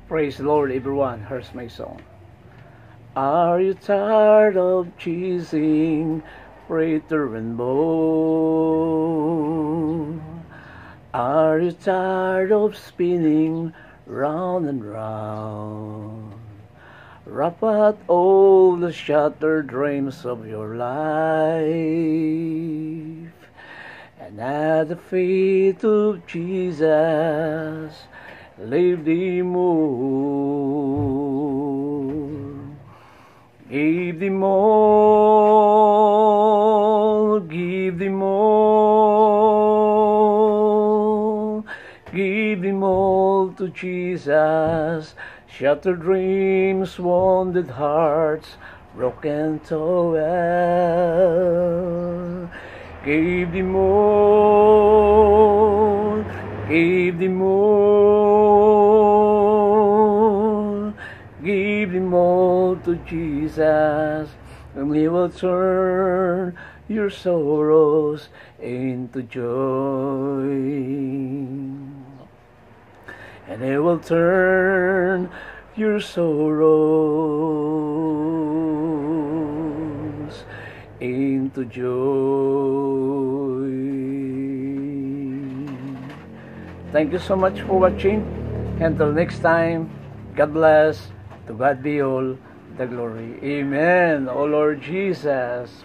Praise the Lord, everyone. Here's my song. Are you tired of chasing freighter and boat? Are you tired of spinning round and round? Wrap up all the shattered dreams of your life, and at the feet of Jesus, leave thee more. Give thee all, give thee all, give thee all to Jesus. Shattered dreams, wounded hearts, broken toil. Give thee all, give thee all, give thee all to Jesus, and He will turn your sorrows into joy. And He will turn your sorrows into joy. Thank you so much for watching. Until next time, God bless. To God be all the glory. Amen. O Lord Jesus.